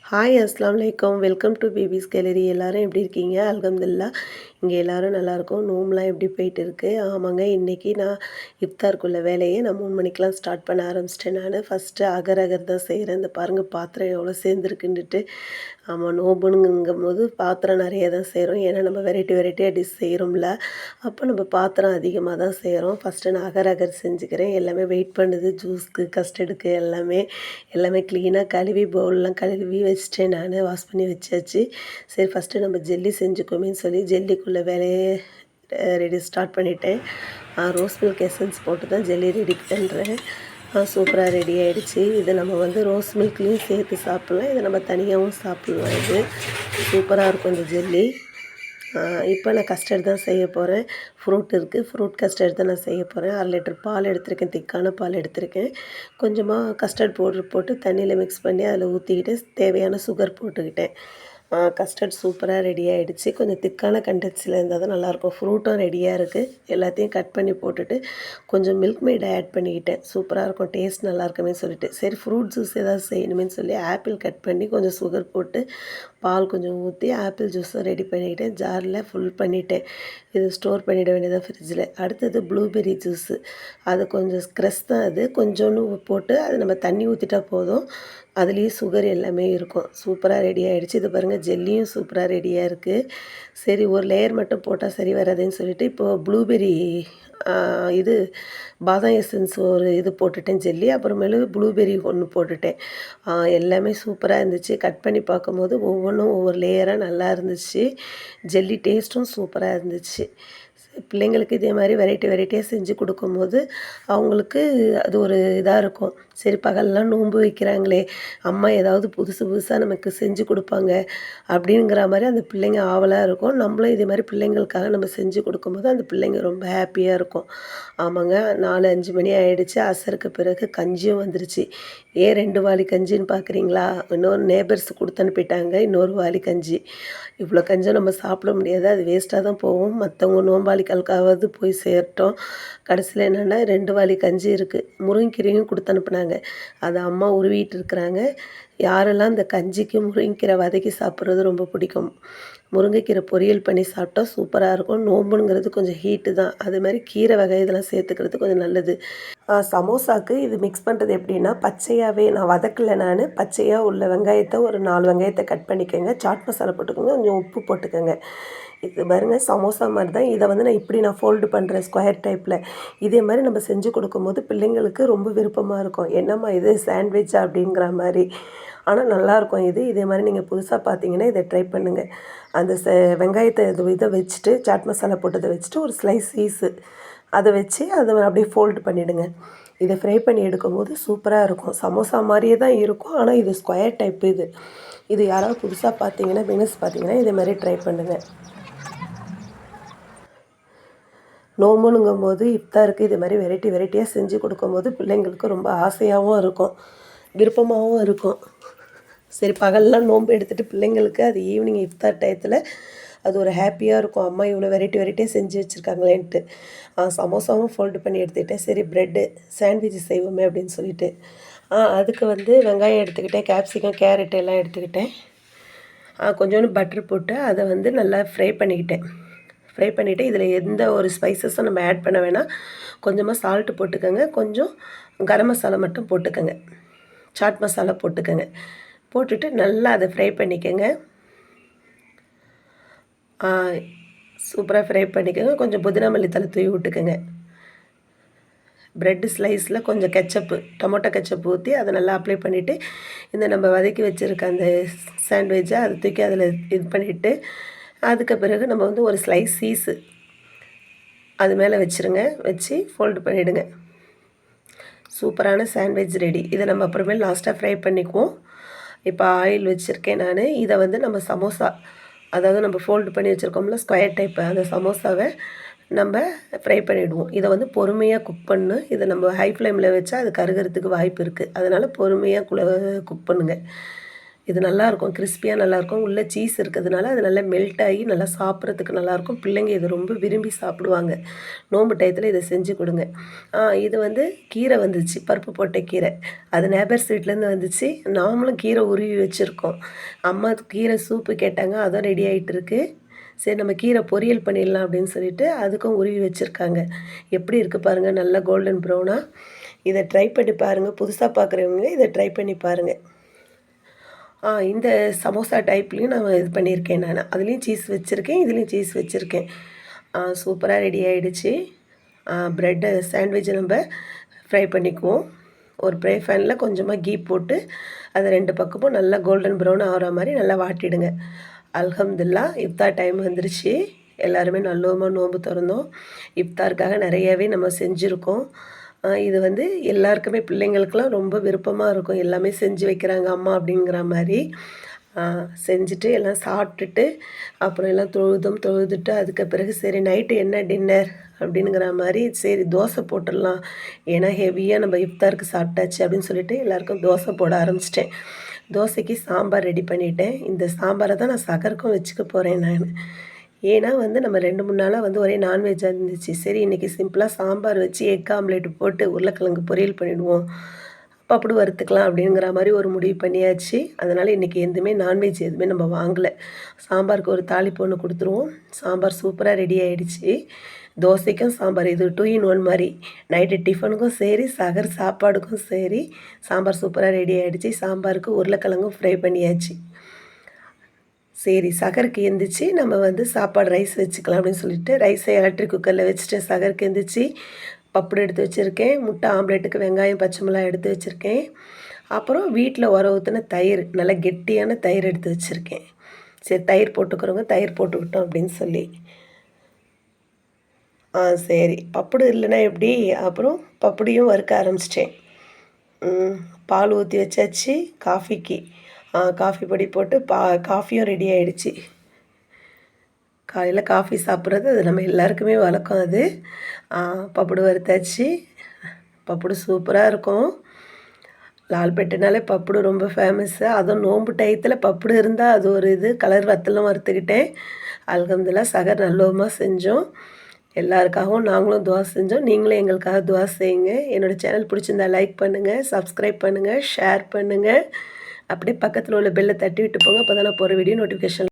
Hi அஸ்ஸலாமு அலைக்கும். Welcome to babies gallery. எல்லாரும் எப்படி இருக்கீங்க? அல்ஹம்துலில்லாஹ். இங்கே எல்லாரும் நல்லாயிருக்கோம். நோம்புலாம் எப்படி போயிட்டு இருக்கு? ஆமாங்க, இன்றைக்கி நான் இஃப்தாருக்குள்ள வேலையை நான் 3 மணிக்கெலாம் ஸ்டார்ட் பண்ண ஆரம்பிச்சிட்டேன். ஃபஸ்ட்டு அகர் அகர் தான் செய்கிறேன். இந்த பாருங்கள் பாத்திரம் எவ்வளோ சேர்ந்துருக்குன்னுட்டு. ஆமாம், நோம்புனுங்கும்போது பாத்திரம் நிறைய தான் செய்கிறோம். ஏன்னா நம்ம வெரைட்டியாக டிஷ் செய்கிறோம்ல, அப்போ நம்ம பாத்திரம் அதிகமாக தான் செய்கிறோம். ஃபஸ்ட்டு நான் அகர் அகர் செஞ்சுக்கிறேன். எல்லாமே வெயிட் பண்ணுது, ஜூஸ்க்கு கஸ்டர்டுக்கு எல்லாமே க்ளீனாக கழுவி பவுல்லாம் கழுவி வச்சுட்டேன். வாஷ் பண்ணி வச்சாச்சு. சரி, ஃபஸ்ட்டு நம்ம ஜெல்லி செஞ்சுக்கோமேன்னு சொல்லி ஜெல்லிக்குள்ளே வேலையை ஸ்டார்ட் பண்ணிட்டேன். ரோஸ் மில்க் எசன்ஸ் போட்டு தான் ஜெல்லி ரெடி பண்ணுறேன். சூப்பராக ரெடி ஆகிடுச்சு. இது நம்ம ரோஸ் மில்க்லேயும் சேர்த்து சாப்பிட்லாம், இதை நம்ம தனியாகவும் சாப்பிட்லாம். இது சூப்பராக இருக்கும் இந்த ஜெல்லி. இப்போ நான் கஸ்டர்ட் தான் செய்ய போகிறேன். ஃப்ரூட் இருக்குது, ஃப்ரூட் கஸ்டர்ட் தான் நான் செய்ய போகிறேன். 1/2 லிட்டர் பால் எடுத்திருக்கேன், திக்கான பால் எடுத்திருக்கேன். கொஞ்சமாக கஸ்டர்ட் பவுடர் போட்டு தண்ணியில் மிக்ஸ் பண்ணி அதில் ஊற்றிக்கிட்டு தேவையான சுகர் போட்டுக்கிட்டேன். கஸ்டர்ட் சூப்பராக ரெடி ஆகிடுச்சு. கொஞ்சம் திக்கான கண்டென்ஸில் இருந்தால் தான் நல்லாயிருக்கும். ஃப்ரூட்டும் ரெடியாக இருக்குது. எல்லாத்தையும் கட் பண்ணி போட்டுட்டு கொஞ்சம் மில்க் மேட் ஆட் பண்ணிக்கிட்டேன். சூப்பராக இருக்கும், டேஸ்ட் நல்லா இருக்குமே சொல்லிட்டு. சரி, ஃப்ரூட் ஜூஸ் ஏதாவது செய்யணுமேனு சொல்லி ஆப்பிள் கட் பண்ணி கொஞ்சம் சுகர் போட்டு பால் கொஞ்சம் ஊற்றி ஆப்பிள் ஜூஸும் ரெடி பண்ணிக்கிட்டேன். ஜாரில் ஃபுல் பண்ணிவிட்டேன். இது ஸ்டோர் பண்ணிட வேண்டியதாக ஃப்ரிட்ஜில். அடுத்தது ப்ளூபெர்ரி ஜூஸு. அது கொஞ்சம் ஸ்க்ரெஸ் தான், அது கொஞ்சோண்டு போட்டு அது நம்ம தண்ணி ஊற்றிட்டா போதும். அதுலேயே சுகர் எல்லாமே இருக்கும். சூப்பராக ரெடி ஆகிடுச்சு. இது பாருங்கள், ஜெல்லியும் சூப்பராக ரெடியாக இருக்குது. சரி, ஒரு லேயர் மட்டும் போட்டால் சரி வராதுன்னு சொல்லிவிட்டு இப்போது ப்ளூபெர்ரி இது பாதாம் எசன்ஸ் ஒரு இது போட்டுட்டேன் ஜெல்லி. அப்புறமேலு ப்ளூபெர்ரி ஒன்று போட்டுட்டேன். எல்லாமே சூப்பராக இருந்துச்சு. கட் பண்ணி பார்க்கும்போது ஒவ்வொன்றும் ஒவ்வொரு லேயராக நல்லா இருந்துச்சு. ஜெல்லி டேஸ்ட்டும் சூப்பராக இருந்துச்சு. பிள்ளைங்களுக்கு இதே மாதிரி வெரைட்டியாக செஞ்சு கொடுக்கும்போது அவங்களுக்கு அது ஒரு இதாக இருக்கும். சரி, பகல்லாம் நோன்பு வைக்கிறாங்களே, அம்மா ஏதாவது புதுசாக நமக்கு செஞ்சு கொடுப்பாங்க அப்படிங்கிற மாதிரி அந்த பிள்ளைங்க ஆவலாக இருக்கும். நம்மளும் இதே மாதிரி பிள்ளைங்களுக்காக நம்ம செஞ்சு கொடுக்கும்போது அந்த பிள்ளைங்க ரொம்ப ஹாப்பியாக இருக்கும். ஆமாங்க, 4-5 மணி ஆகிடுச்சு. அசருக்கு பிறகு கஞ்சியும் வந்துருச்சு. ஏன் 2 வாளி கஞ்சின்னு பார்க்குறீங்களா? இன்னொரு நேபர்ஸ் கொடுத்து அனுப்பிட்டாங்க இன்னொரு வாளி கஞ்சி. இவ்வளோ கஞ்சும் நம்ம சாப்பிட முடியாது, அது வேஸ்ட்டாக தான் போகும். மற்றவங்க நோம்பாளிகளுக்காவது போய் சேரட்டும். கடைசியில் என்னென்னா 2 வாளி கஞ்சி இருக்குது. முருங்கைக்கீரையும் கொடுத்து அனுப்புனாங்க. அதை அம்மா உருவிட்டு இருக்கிறாங்க. யாரெல்லாம் இந்த கஞ்சிக்கு முருங்கைக்கீரை வதக்கி சாப்பிட்றது ரொம்ப பிடிக்கும், முருங்கைக்கீரை பொரியல் பண்ணி சாப்பிட்டா சூப்பராக இருக்கும். நோம்புங்கிறது கொஞ்சம் ஹீட்டு தான், அது மாதிரி கீரை வகை இதெல்லாம் சேர்த்துக்கிறது கொஞ்சம் நல்லது. சமோசாவுக்கு இது மிக்ஸ் பண்ணுறது எப்படின்னா, பச்சையாகவே நான் வதக்கலை. பச்சையாக உள்ள வெங்காயத்தை ஒரு 4 வெங்காயத்தை கட் பண்ணிக்கோங்க. சாட் மசாலா போட்டுக்கோங்க, கொஞ்சம் உப்பு போட்டுக்கோங்க. இது பாருங்கள், சமோசா மாதிரி தான். இதை நான் ஃபோல்டு பண்ணுறேன் ஸ்கொயர் டைப்பில். இதே மாதிரி நம்ம செஞ்சு கொடுக்கும்போது பிள்ளைங்களுக்கு ரொம்ப விருப்பமாக இருக்கும். என்னம்மா இது சாண்ட்விட்சா அப்படிங்கிற மாதிரி. ஆனால் நல்லாயிருக்கும் இது. இதே மாதிரி நீங்கள் புதுசாக பார்த்தீங்கன்னா இதை ட்ரை பண்ணுங்கள். அந்த வெங்காயத்தை இதை வச்சுட்டு சாட் மசாலா போட்டதை வச்சுட்டு ஒரு ஸ்லைஸ் சீஸு அதை வச்சு அதை அப்படியே ஃபோல்டு பண்ணிவிடுங்க. இதை ஃப்ரை பண்ணி எடுக்கும்போது சூப்பராக இருக்கும். சமோசா மாதிரியே தான் இருக்கும், ஆனால் இது ஸ்கொயர் டைப்பு. இது யாராவது புதுசாக பார்த்தீங்கன்னா பார்த்தீங்கன்னா இதே மாதிரி ட்ரை பண்ணுங்கள். நோம்புனுங்கும்போது இஃப்தாருக்கு இது மாதிரி வெரைட்டியாக செஞ்சு கொடுக்கும்போது பிள்ளைங்களுக்கு ரொம்ப ஆசையாகவும் இருக்கும், விருப்பமாகவும் இருக்கும். சரி, பகல்லாம் நோன்பு எடுத்துகிட்டு பிள்ளைங்களுக்கு அது ஈவினிங் இஃப்தார் டயத்தில் அது ஒரு ஹாப்பியாக இருக்கும். அம்மா இவ்வளோ வெரைட்டியாக செஞ்சு வச்சுருக்காங்களேன்ட்டு. சமோசாவும் ஃபோல்டு பண்ணி எடுத்துக்கிட்டேன். சரி, ப்ரெட்டு சாண்ட்விச் செய்வோமே அப்படின்னு சொல்லிட்டு அதுக்கு வெங்காயம் எடுத்துக்கிட்டேன், கேப்சிகம், கேரட் எல்லாம் எடுத்துக்கிட்டேன். கொஞ்சோண்டு பட்ரு போட்டு அதை நல்லா ஃப்ரை பண்ணிவிட்டு இதில் எந்த ஒரு ஸ்பைசஸும் நம்ம ஆட் பண்ண வேணாம். கொஞ்சமாக சால்ட்டு போட்டுக்கோங்க, கொஞ்சம் கரம் மசாலா மட்டும் போட்டுக்கோங்க, சாட் மசாலா போட்டுக்கோங்க. போட்டுட்டு நல்லா அதை ஃப்ரை பண்ணிக்கோங்க. சூப்பராக ஃப்ரை பண்ணிக்கோங்க. கொஞ்சம் புதினா மல்லி தழை தூவி விட்டுக்கோங்க. ப்ரெட்டு ஸ்லைஸில் கொஞ்சம் டொமேட்டோ கெச்சப் ஊற்றி அதை நல்லா அப்ளை பண்ணிவிட்டு இந்த நம்ம வதக்கி வச்சுருக்க அந்த சாண்ட்விட்சை அதை தூக்கி அதில் இது பண்ணிவிட்டு அதுக்கு பிறகு நம்ம ஒரு ஸ்லைஸ் சீஸு அது மேலே வச்சுருங்க. வச்சு ஃபோல்டு பண்ணிவிடுங்க. சூப்பரான சாண்ட்விச் ரெடி. இதை நம்ம அப்புறமேல் லாஸ்ட்டாக ஃப்ரை பண்ணிக்குவோம். இப்போ ஆயில் வச்சுருக்கேன் நான். இதை நம்ம சமோசா, அதாவது நம்ம ஃபோல்டு பண்ணி வச்சுருக்கோம்ல ஸ்கொயர் டைப்பு, அந்த சமோசாவை நம்ம ஃப்ரை பண்ணிவிடுவோம். இதை பொறுமையாக குக் பண்ணு. இதை நம்ம ஹை ஃப்ளேமில் வச்சா அது கருகிறதுக்கு வாய்ப்பு இருக்குது. அதனால் பொறுமையாக குக் பண்ணுங்கள். இது நல்லாயிருக்கும், கிறிஸ்பியாக நல்லாயிருக்கும். உள்ளே சீஸ் இருக்கிறதுனால அது நல்லா மெல்ட் ஆகி நல்லா சாப்பிட்றதுக்கு நல்லாயிருக்கும். பிள்ளைங்க இதை ரொம்ப விரும்பி சாப்பிடுவாங்க. நோன்பு டயத்தில் இதை செஞ்சு கொடுங்க. இது வந்து கீரை வந்துச்சு, பருப்பு போட்ட கீரை. அது நேபர்ஸ் வீட்டிலேருந்து வந்துச்சு. நாமளும் கீரை உருவி வச்சுருக்கோம். அம்மா கீரை சூப்பு கேட்டாங்க, அதுவும் ரெடி ஆகிட்டு இருக்கு. சரி நம்ம கீரை பொரியல் பண்ணிடலாம் அப்படின்னு சொல்லிட்டு அதுக்கும் உருவி வச்சுருக்காங்க. எப்படி இருக்குது பாருங்கள், நல்லா கோல்டன் ப்ரௌனாக. இதை ட்ரை பண்ணி பாருங்கள். புதுசாக பார்க்குறவங்க இதை ட்ரை பண்ணி பாருங்கள். இந்த சமோசா டைப்லேயும் நான் இது பண்ணியிருக்கேன் நான். அதுலேயும் சீஸ் வச்சுருக்கேன், இதுலேயும் சீஸ் வச்சுருக்கேன். சூப்பராக ரெடி ஆகிடுச்சு. ப்ரெட்டு சாண்ட்விட்சை நம்ம ஃப்ரை பண்ணிக்குவோம். ஒரு ஃப்ரை பேனில் கொஞ்சமாக கீ போட்டு அதை 2 பக்கமும் நல்லா கோல்டன் ப்ரௌன் ஆகிற மாதிரி நல்லா வாட்டிடுங்க. அல்ஹம்துலில்லாஹ், இஃப்தார் டைம் வந்துருச்சு. எல்லாருமே நல்லோமா நோன்பு திறந்தோம். இஃப்தாருக்காக நிறையாவே நம்ம செஞ்சுருக்கோம். இது வந்து எல்லாருக்குமே பிள்ளைங்களுக்கெல்லாம் ரொம்ப விருப்பமாக இருக்கும். எல்லாமே செஞ்சு வைக்கிறாங்க அம்மா அப்படிங்கிற மாதிரி. செஞ்சுட்டு எல்லாம் சாப்பிட்டுட்டு அப்புறம் எல்லாம் தொழுதுட்டு அதுக்கு பிறகு சரி நைட்டு என்ன டின்னர் அப்படிங்கிற மாதிரி சரி தோசை போட்டுடலாம். ஏன்னா ஹெவியாக நம்ம இஃப்தாருக்கு சாப்பிட்டாச்சு அப்படின்னு சொல்லிட்டு எல்லாருக்கும் தோசை போட ஆரம்பிச்சிட்டேன். தோசைக்கு சாம்பார் ரெடி பண்ணிட்டேன். இந்த சாம்பாரை தான் நான் சகருக்கும் வச்சுக்க போகிறேன் நான். ஏன்னா வந்து நம்ம 2-3 நாளாக வந்து ஒரே நான்வெஜ்ஜாக இருந்துச்சு. சரி இன்றைக்கி சிம்பிளாக சாம்பார் வச்சு எக் ஆம்லேட் போட்டு உருளைக்கிழங்கு பொரியல் பண்ணிவிடுவோம், பப்படு வறுத்துக்கலாம் அப்படிங்கிற மாதிரி ஒரு முடிவு பண்ணியாச்சு. அதனால் இன்றைக்கி எதுவுமே நான்வெஜ் எதுவுமே நம்ம வாங்கலை. சாம்பாருக்கு ஒரு தாளிப்பு ஒன்று கொடுத்துருவோம். சாம்பார் சூப்பராக ரெடி ஆகிடுச்சு. தோசைக்கும் சாம்பார், இது 2 in 1 மாதிரி. நைட்டு டிஃபனுக்கும் சரி, சகர் சாப்பாடுக்கும் சரி சாம்பார் சூப்பராக ரெடி ஆகிடுச்சு. சாம்பாருக்கு உருளைக்கிழங்கும் ஃப்ரை பண்ணியாச்சு. சரி சகருக்கு எந்திரிச்சு நம்ம வந்து சாப்பாடு ரைஸ் வச்சுக்கலாம் அப்படின்னு சொல்லிட்டு ரைஸை எலக்ட்ரிக் குக்கரில் வச்சுட்டு சகருக்கு எந்திரிச்சு பப்படு எடுத்து வச்சுருக்கேன். முட்டை ஆம்லேட்டுக்கு வெங்காயம் பச்சை மிளகாய் எடுத்து வச்சுருக்கேன். அப்புறம் வீட்டில் உர ஊற்றின தயிர், நல்லா கெட்டியான தயிர் எடுத்து வச்சுருக்கேன். சரி தயிர் போட்டுக்கிறவங்க தயிர் போட்டுக்கிட்டோம் அப்படின்னு சொல்லி. சரி பப்படு இல்லைன்னா எப்படி, அப்புறம் பப்படியும் வறுக்க ஆரம்பிச்சிட்டேன். பால் ஊற்றி வச்சாச்சு காஃபிக்கு. காஃபி பொடி போட்டு காஃபியும் ரெடி ஆகிடுச்சு. காலையில் காஃபி சாப்பிட்றது அது நம்ம எல்லாருக்குமே வழக்கம் அது. பப்படு வறுத்தாச்சு. பப்படு சூப்பராக இருக்கும். லால்பேட்டைனாலே பப்படு ரொம்ப ஃபேமஸ்ஸு. அதுவும் நோன்பு டயத்தில் பப்படு இருந்தால் அது ஒரு இது. கலர் வத்தலும் வறுத்துக்கிட்டேன். அல்ஹம்துலில்லாஹ் சகர் நல்லவமாக செஞ்சோம். எல்லாருக்காகவும் நாங்களும் துவா செஞ்சோம். நீங்களும் எங்களுக்காக துவா செய்யுங்க. என்னோடய சேனல் பிடிச்சிருந்தா லைக் பண்ணுங்கள், சப்ஸ்கிரைப் பண்ணுங்கள், ஷேர் பண்ணுங்கள். அப்படியே பக்கத்தில் உள்ள பெல்லை தட்டி விட்டு போங்க. அப்போ தான் நான் போகிற வீடியோ நோட்டிஃபிகேஷன்